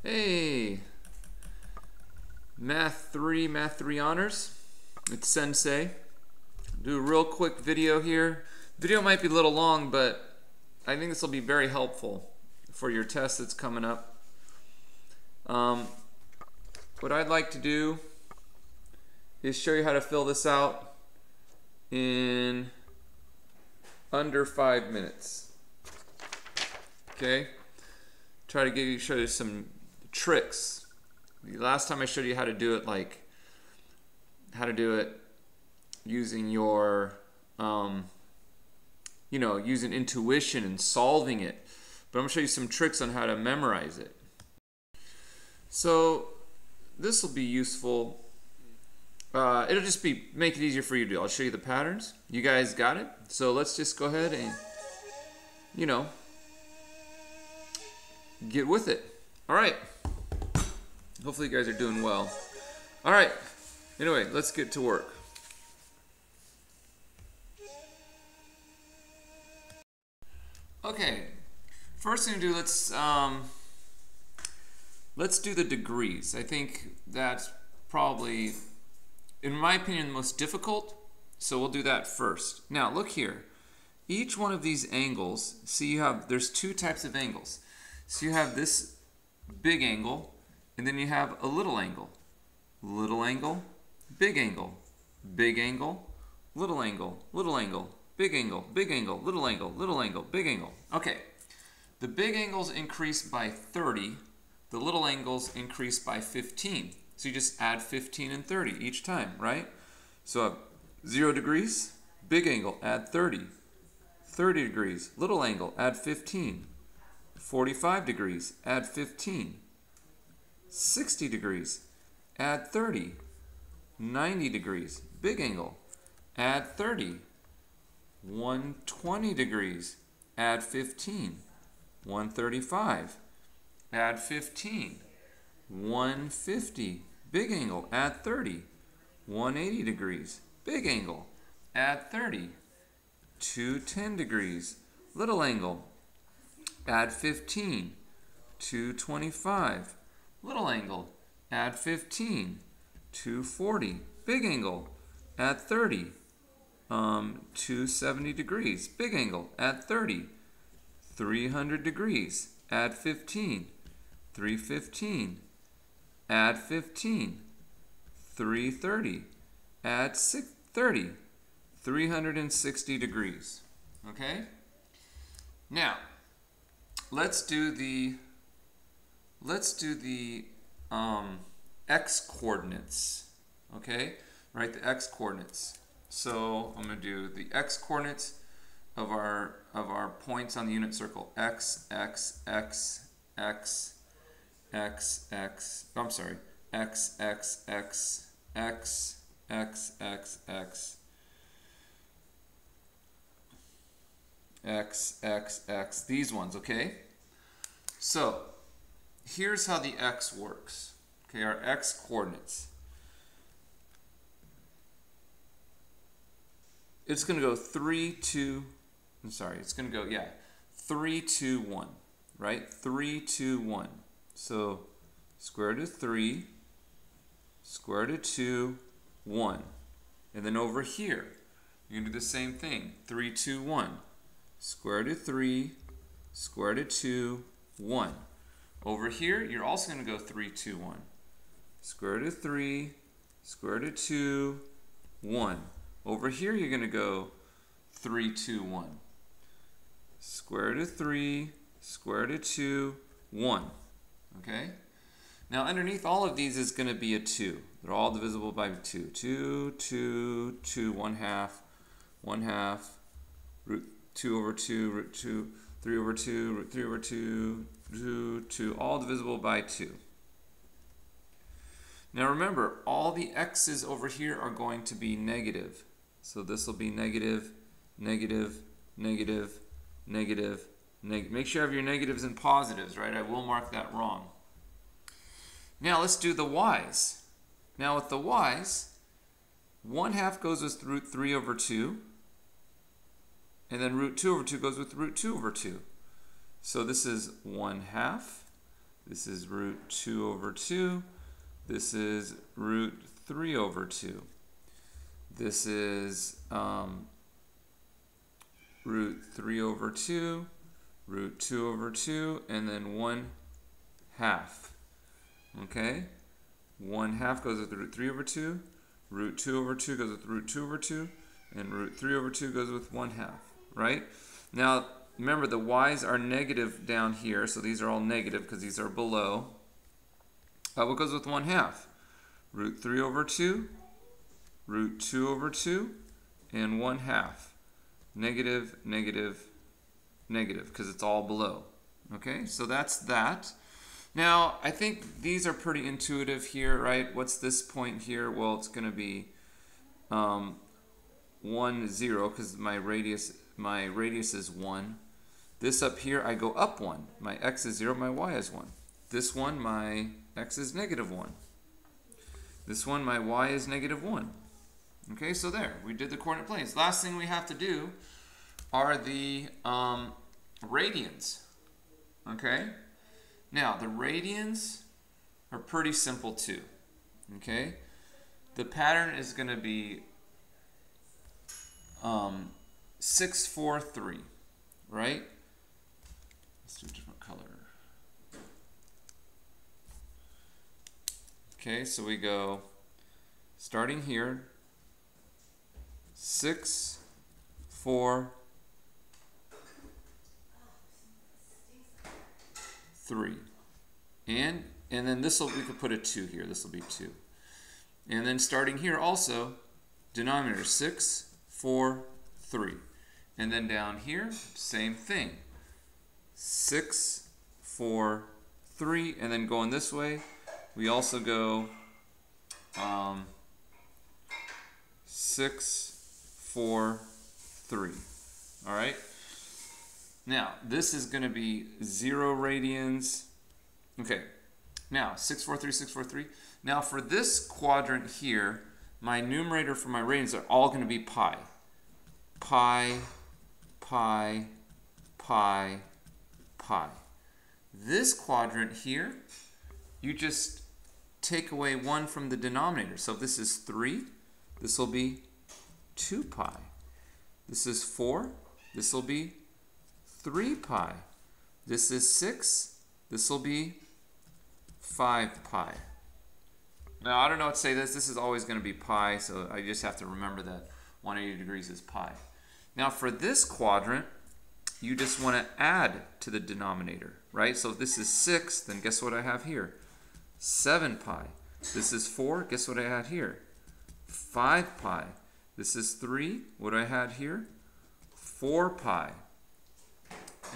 Hey, Math 3 Honors. It's Sensei. Do a real quick video here. Video might be a little long, but I think this will be very helpful for your test that's coming up. What I'd like to do is show you how to fill this out in under 5 minutes. Okay? Try to show you some tricks. The last time I showed you how to do it, using your, using intuition and solving it. But I'm going to show you some tricks on how to memorize it. So this will be useful. It'll just make it easier for you to do. I'll show you the patterns. You guys got it? So let's just go ahead and, get with it. All right. Hopefully you guys are doing well. All right. Anyway, let's get to work. Okay. First thing to do, let's do the degrees. I think that's probably, in my opinion, the most difficult. So we'll do that first. Now look here. Each one of these angles, see there's two types of angles. So you have this big angle, and then you have a little angle. Little angle, big angle, big angle, little angle, little angle, big angle, big angle, little angle, little angle, big angle. Okay, the big angles increase by 30, the little angles increase by 15. So you just add 15 and 30 each time, right? So 0 degrees, big angle, add 30. 30 degrees, little angle, add 15. 45 degrees, add 15. 60 degrees, add 30. 90 degrees, big angle, add 30. 120 degrees, add 15. 135, add 15. 150, big angle, add 30. 180 degrees, big angle, add 30. 210 degrees, little angle, add 15. 225, little angle, add 15. 240, big angle, add 30. 270 degrees, big angle, add 30. 300 degrees, add 15. 315, add 15. 330, add 30. 360 degrees. Okay? Now, let's do the x coordinates. Okay? Write the x coordinates. So I'm going to do the x coordinates of our points on the unit circle. X, X, X, X, X, X. I'm sorry. X, X, X, X, X, X, X. X, X, X, these ones, okay? So, here's how the X works. Okay, our X coordinates. It's going to go 3, 2, it's going to go, 3, 2, 1, right? 3, 2, 1. So, square root of 3, square root of 2, 1. And then over here, you're going to do the same thing. 3, 2, 1. Square root of 3, square root of 2, 1. Over here, you're also going to go 3, 2, 1. Square root of 3, square root of 2, 1. Over here, you're going to go 3, 2, 1. Square root of 3, square root of 2, 1. Okay? Now, underneath all of these is going to be a 2. They're all divisible by 2. 2, 2, 2, 1 half, root 2 over 2, root 2, 3 over 2, root 3 over 2, 2, 2, all divisible by 2. Now remember, all the x's over here are going to be negative. So this will be negative, negative, negative, negative, negative. Make sure you have your negatives and positives, right? I will mark that wrong. Now let's do the y's. Now with the y's, 1 half goes with root 3 over 2. And then root 2 over 2 goes with root 2 over 2. So this is 1 half. This is root 2 over 2. This is root 3 over 2. This is root 3 over 2, root 2 over 2, and then 1/2. Okay? 1/2 goes with root 3 over 2, root 2 over 2 goes with root 2 over 2, and root 3 over 2 goes with 1/2, right? Now, remember the y's are negative down here, so these are all negative because these are below. What goes with 1/2? Root 3 over 2, root 2 over 2, and 1/2. Negative, negative, negative, because it's all below. Okay, so that's that. Now, I think these are pretty intuitive here, right? What's this point here? Well, it's going to be 1, 0, because my radius is 1. This up here, I go up 1. My x is 0, my y is 1. This one, my x is -1. This one, my y is -1. Okay, so there, we did the coordinate planes. Last thing we have to do are the radians. Okay, now the radians are pretty simple too. Okay, the pattern is going to be 6, 4, 3, right? Let's do a different color. Okay, so we go starting here. 6, 4, 3, and then we could put a 2 here. This will be 2, and then starting here also, denominator 6, 4, 3, and then down here same thing. 6, 4, 3, and then going this way, we also go 6, 4, 3. All right. Now this is going to be 0 radians. Okay. Now 6, 4, 3, 6, 4, 3. Now for this quadrant here, my numerator for my radians are all going to be pi. Pi, pi, pi, pi. This quadrant here, you just take away 1 from the denominator. So if this is 3, this will be 2 pi. This is 4, this will be 3 pi. This is 6, this will be 5 pi. Now I don't know what to say this is always going to be pi, so I just have to remember that 180 degrees is pi. Now for this quadrant, you just want to add to the denominator, right? So if this is 6, then guess what I have here? 7 pi. This is 4, guess what I had here? 5 pi. This is 3, what I had here? 4 pi.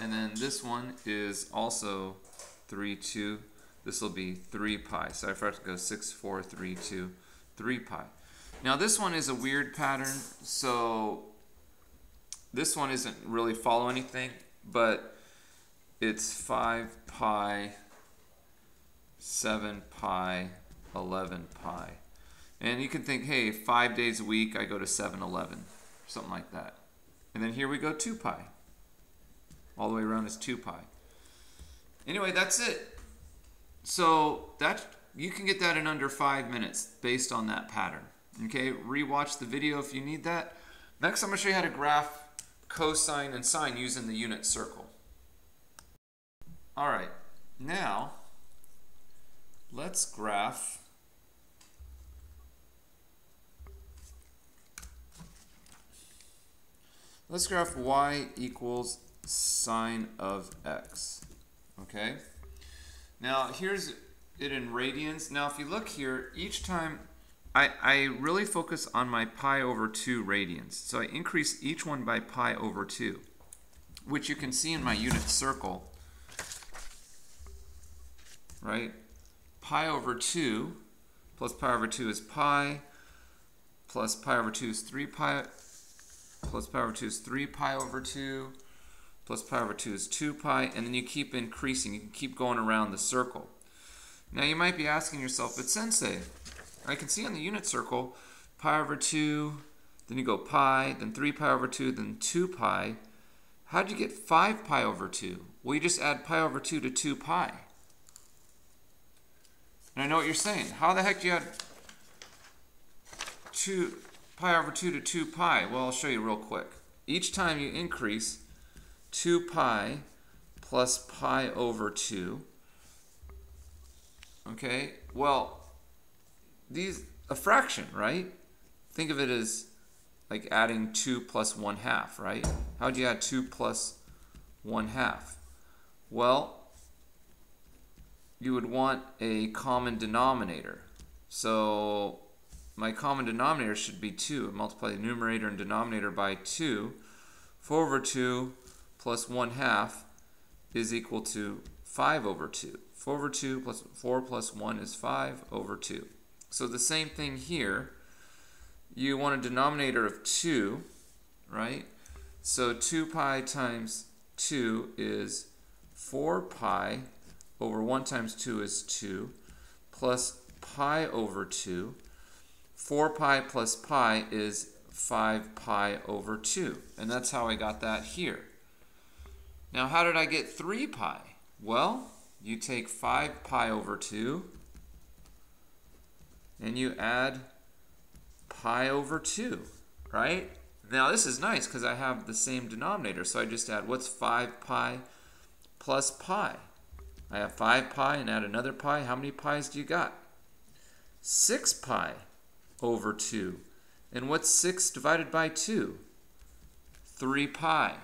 And then this one is also 3, 2. This will be 3 pi. So I forgot to go 6, 4, 3, 2, 3 pi. Now this one is a weird pattern, so this one isn't really follow anything, but it's 5 pi, 7 pi, 11 pi. And you can think, hey, 5 days a week I go to 7-Eleven, something like that. And then here we go 2 pi. All the way around is 2 pi. Anyway, that's it. So you can get that in under 5 minutes based on that pattern. Okay, rewatch the video if you need that. Next, I'm going to show you how to graph cosine and sine using the unit circle. All right, now let's graph y equals sine of x. Okay, now here's it in radians. Now if you look here, each time I really focus on my pi over 2 radians. So I increase each one by pi over 2, which you can see in my unit circle, right? Pi over 2 plus pi over 2 is pi, plus pi over 2 is 3 pi, plus pi over 2 is 3 pi over 2, plus pi over 2 is 2 pi, and then you keep increasing. You can keep going around the circle. Now you might be asking yourself, but Sensei, I can see on the unit circle, pi over 2, then you go pi, then 3 pi over 2, then 2 pi. How'd you get 5 pi over 2? Well, you just add pi over 2 to 2 pi. And I know what you're saying. How the heck do you add pi over 2 to 2 pi? Well, I'll show you real quick. Each time you increase 2 pi plus pi over 2, okay, well, a fraction, right? Think of it as like adding 2 plus 1/2, right? How do you add 2 plus 1/2? Well, you would want a common denominator. So my common denominator should be 2. Multiply the numerator and denominator by 2. 4 over 2 plus 1/2 is equal to 5 over 2. 4 over 2 plus 4 plus 1 is 5 over 2. So the same thing here. You want a denominator of 2, right? So 2 pi times 2 is 4 pi over 1 times 2 is 2, plus pi over 2. 4 pi plus pi is 5 pi over 2. And that's how I got that here. Now, how did I get 3 pi? Well, you take 5 pi over 2 and you add pi over 2, right? Now, this is nice because I have the same denominator. So I just add, what's 5 pi plus pi? I have 5 pi and add another pi. How many pi's do you got? 6 pi over 2. And what's 6 divided by 2? 3 pi,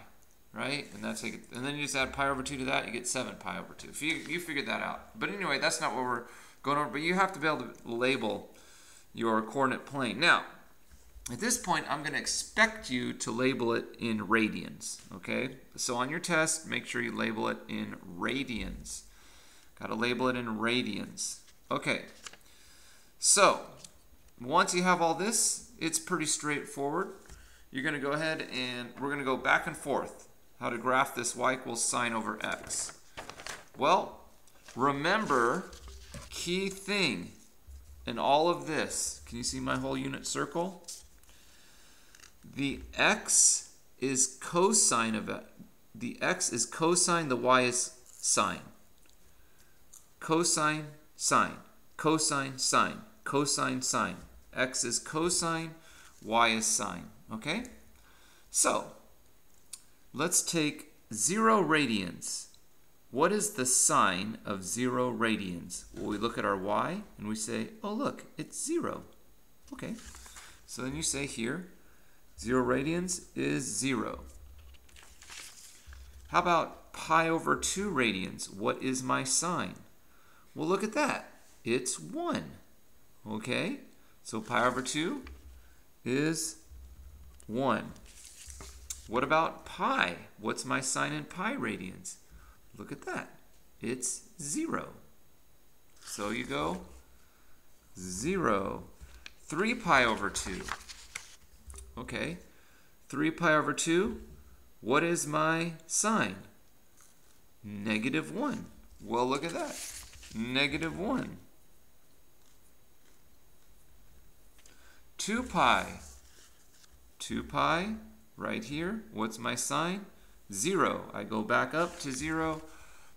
right? And that's like, and then you just add pi over 2 to that, you get 7 pi over 2. If you figured that out. But anyway, that's not what we're going over. But you have to be able to label your coordinate plane. Now, at this point, I'm going to expect you to label it in radians, okay? So on your test, make sure you label it in radians. Got to label it in radians. Okay, so once you have all this, it's pretty straightforward. You're going to go ahead and we're going to go back and forth. How to graph this y equals sine over x. Well, remember, key thing in all of this, can you see my whole unit circle? The x is cosine of it. The x is cosine, the y is sine. Cosine, sine. Cosine, sine. Cosine, sine. X is cosine, y is sine. Okay? So, let's take 0 radians. What is the sine of 0 radians? Well, we look at our y and we say, oh look, it's 0. Okay. So then you say here, 0 radians is 0. How about pi over 2 radians? What is my sine? Well, look at that. It's 1. Okay? So pi over 2 is 1. What about pi? What's my sine in pi radians? Look at that. It's 0. So you go 0. 3 pi over 2. Okay. 3 pi over 2. What is my sine? -1. Well, look at that. -1. 2 pi. 2 pi right here. What's my sine? 0. I go back up to 0.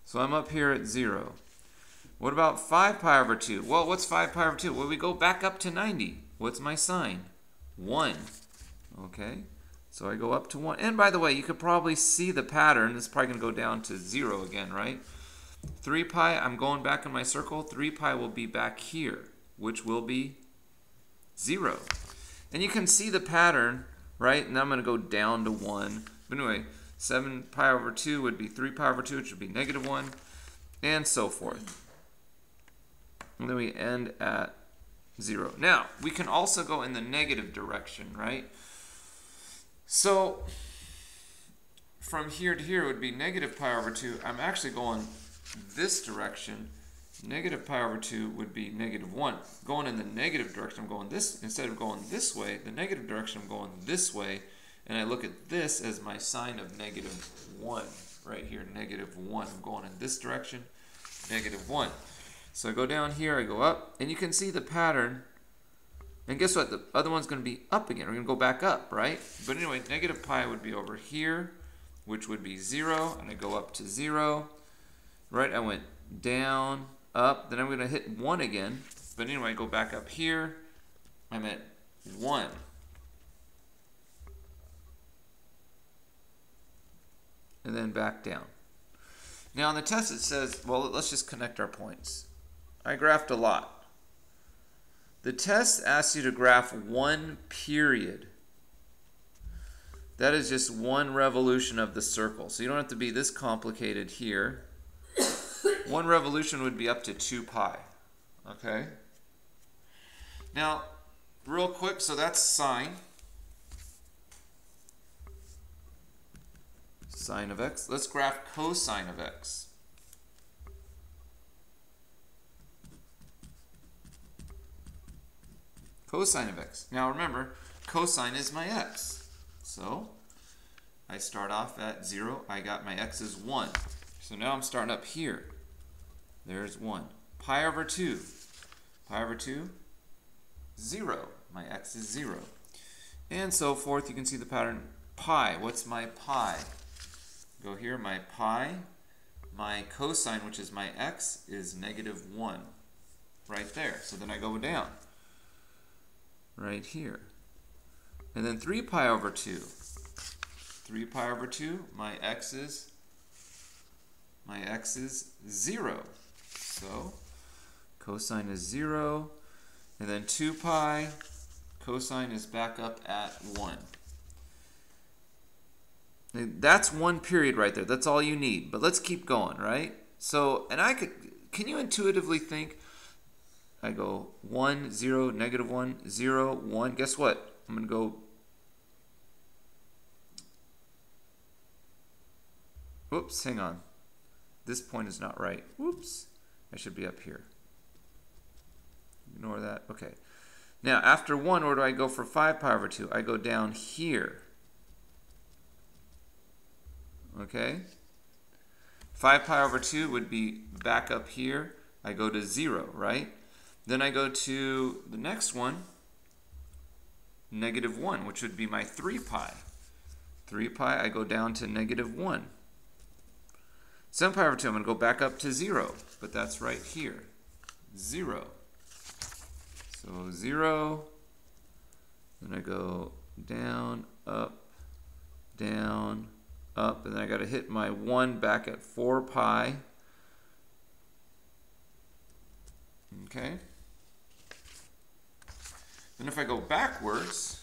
So I'm up here at 0. What about 5 pi over 2? Well, what's 5 pi over 2? Well, we go back up to 90. What's my sine? 1. Okay. So I go up to 1. And by the way, you could probably see the pattern. It's probably going to go down to 0 again, right? 3 pi, I'm going back in my circle. 3 pi will be back here, which will be 0. And you can see the pattern, right? And I'm going to go down to 1. But anyway, 7 pi over 2 would be 3 pi over 2, which would be -1, and so forth. And then we end at 0. Now, we can also go in the negative direction, right? So, from here to here would be negative pi over 2. I'm actually going this direction. Negative pi over 2 would be -1. Going in the negative direction, I'm going this, instead of going this way, the negative direction, I'm going this way. And I look at this as my sine of -1, right here, -1. I'm going in this direction, -1. So I go down here, I go up, and you can see the pattern. And guess what? The other one's going to be up again. We're going to go back up, right? But anyway, negative pi would be over here, which would be 0, and I go up to 0. Right? I went down, up, then I'm going to hit 1 again. But anyway, I go back up here. I'm at 1. And then back down. Now on the test it says, well, let's just connect our points. I graphed a lot. The test asks you to graph 1 period. That is just 1 revolution of the circle. So you don't have to be this complicated here. 1 revolution would be up to 2 pi. Okay? Now, real quick, so that's sine. Sine of x. Let's graph cosine of x. Cosine of x. Now remember, cosine is my x. So I start off at 0. I got my x is 1. So now I'm starting up here. There's 1. Pi over 2. Pi over 2, 0. My x is 0. And so forth. You can see the pattern. Pi. What's my pi? Go here. My pi. My cosine, which is my x, is -1. Right there. So then I go down. Right here. And then 3 pi over 2. 3 pi over 2, my x is 0. So cosine is 0. And then 2 pi, cosine is back up at 1. And that's 1 period right there. That's all you need. But let's keep going, right? So, and can you intuitively think, I go 1, 0, -1, 0, 1. Guess what? I'm going to go, whoops, hang on. This point is not right. Whoops. I should be up here. Ignore that. Okay. Now, after 1, where do I go for 5 pi over 2? I go down here. Okay? 5 pi over 2 would be back up here. I go to 0, right? Then I go to the next one, -1, which would be my 3 pi. 3 pi, I go down to -1. 7 pi over 2, I'm going to go back up to 0, but that's right here. 0. So 0, then I go down, up, and then I got to hit my 1 back at 4 pi. Okay. Then if I go backwards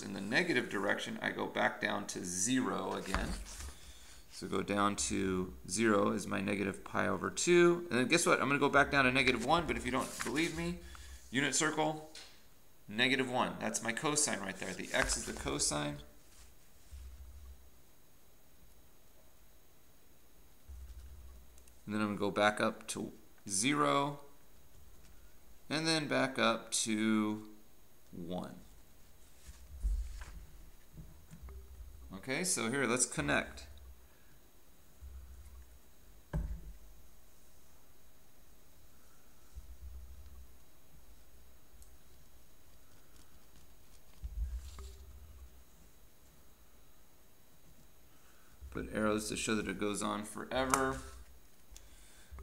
in the negative direction, I go back down to 0 again. So go down to 0 is my -pi over 2. And then guess what? I'm going to go back down to -1, but if you don't believe me, unit circle, -1. That's my cosine right there. The x is the cosine. And then I'm going to go back up to 0. And then back up to 1. Okay, so here, let's connect. Put arrows to show that it goes on forever.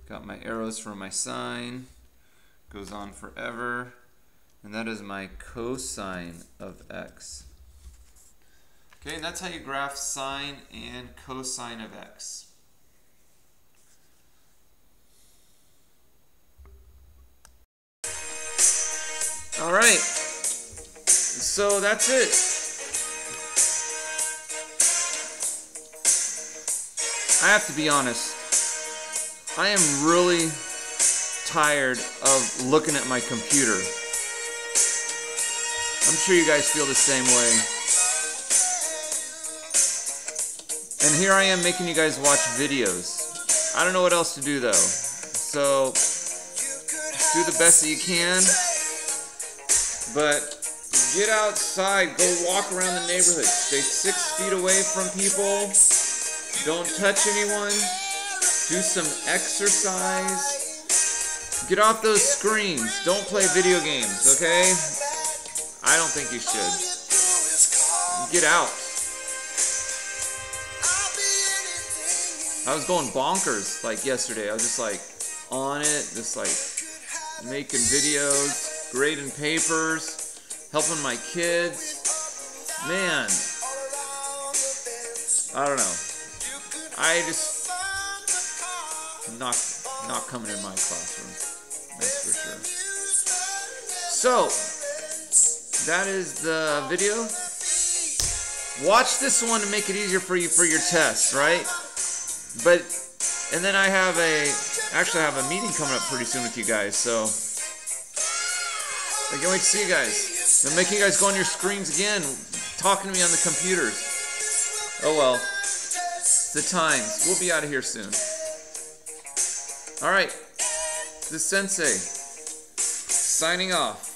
Got my arrows for my sine. Goes on forever. And that is my cosine of x. Okay, and that's how you graph sine and cosine of x. All right, so that's it. I have to be honest, I am really tired of looking at my computer. I'm sure you guys feel the same way. And here I am making you guys watch videos. I don't know what else to do though. So do the best that you can. But get outside, go walk around the neighborhood. Stay 6 feet away from people. Don't touch anyone. Do some exercise. Get off those screens. Don't play video games, okay? I don't think you should. Get out. I was going bonkers like yesterday. I was just like, on it, just like making videos, grading papers, helping my kids. Man, I don't know. I just not coming in my classroom. That's for sure. So that is the video. Watch this one to make it easier for you for your test, right? And then I actually have a meeting coming up pretty soon with you guys, so I can't wait to see you guys. I'm making you guys go on your screens again, talking to me on the computers. Oh well, it's the times. We'll be out of here soon. All right, this is Sensei signing off.